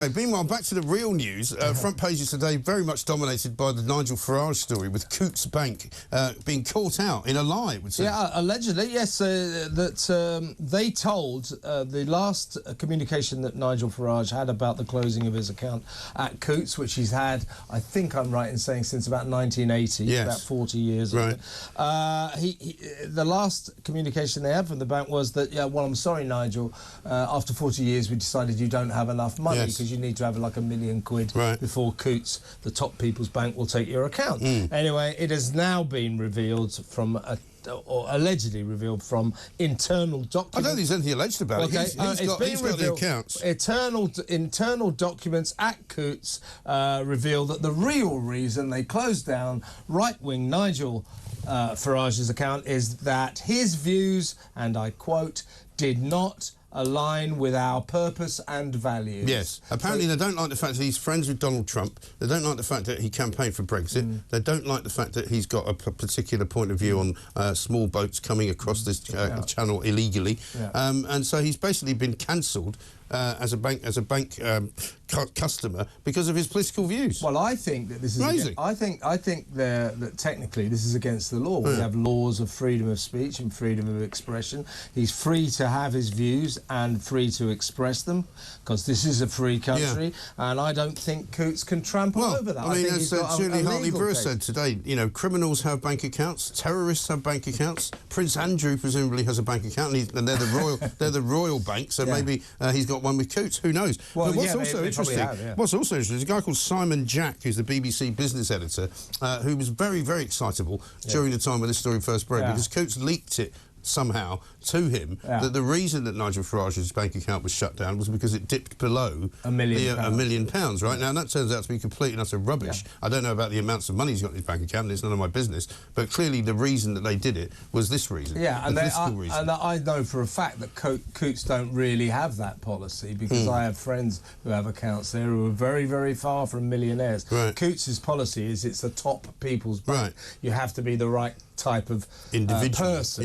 Meanwhile, back to the real news. Front pages today very much dominated by the Nigel Farage story with Coutts Bank being caught out in a lie, it would seem. Yeah, allegedly, yes, that they told the last communication that Nigel Farage had about the closing of his account at Coutts, which he's had, I think I'm right in saying, since about 1980, yes. about 40 years right. ago. The last communication they had from the bank was that, yeah, well, I'm sorry, Nigel, after 40 years we decided you don't have enough money because you need to have like £1 million before Coutts, the top people's bank, will take your account. Anyway, it has now been revealed from or allegedly revealed from internal documents. I don't think there's anything alleged about it. He's got the accounts. Internal documents at Coutts reveal that the real reason they closed down right-wing Nigel Farage's account is that his views, and I quote, did not align with our purpose and values. Yes. Apparently they don't like the fact that he's friends with Donald Trump. They don't like the fact that he campaigned for Brexit. They don't like the fact that he's got a particular point of view on small boats coming across this channel illegally. And so he's basically been cancelled as a bank customer because of his political views. Well, I think that this is crazy. I think that technically this is against the law. We have laws of freedom of speech and freedom of expression. He's free to have his views and free to express them because this is a free country, and I don't think Coutts can trample over that. I mean, as Julie Hartley-Brewer said today, you know, criminals have bank accounts, terrorists have bank accounts. Prince Andrew presumably has a bank account, and they're the royal bank, so maybe he's got one with Coutts. Who knows? Well, but what's also interesting, what's also interesting is a guy called Simon Jack, who's the BBC business editor, who was very, very excitable during the time when this story first broke because Coutts leaked it somehow to him that the reason that Nigel Farage's bank account was shut down was because it dipped below £1 million, right? Now, that turns out to be complete and utter rubbish. I don't know about the amounts of money he's got in his bank account, and it's none of my business, but clearly the reason that they did it was this reason, the political reason. And I know for a fact that Coutts don't really have that policy because I have friends who have accounts there who are very, very far from millionaires. Coutts' policy is it's the top people's bank. You have to be the right type of individual person,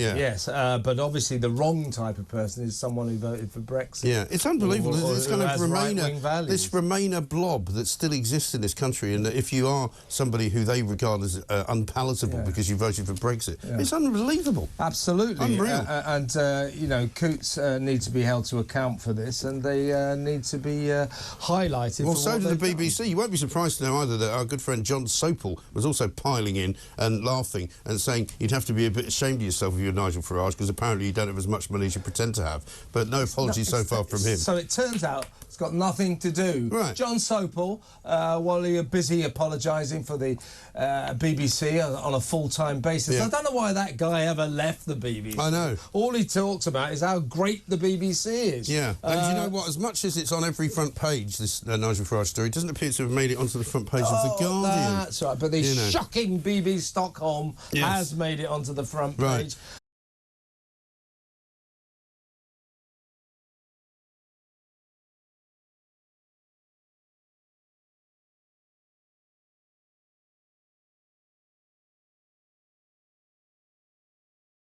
but obviously the wrong type of person is someone who voted for Brexit. Yeah, it's unbelievable. This kind of Remainer blob that still exists in this country, and that if you are somebody who they regard as unpalatable because you voted for Brexit, it's unbelievable. Absolutely. Unreal. You know, Coutts need to be held to account for this, and they need to be highlighted. Well, so did the BBC. You won't be surprised to know either that our good friend John Sopel was also piling in and laughing and saying you'd have to be a bit ashamed of yourself if you're Nigel Farage because apparently you don't have as much money as you pretend to have. But no apologies so far from him. So it turns out it's got nothing to do. John Sopel, while you're busy apologising for the BBC on a full-time basis, I don't know why that guy ever left the BBC. I know. All he talks about is how great the BBC is. Yeah, and you know what? As much as it's on every front page, this Nigel Farage story, it doesn't appear to have made it onto the front page of The Guardian. That's right, but the shocking BBC Stockholm has made it onto the front page.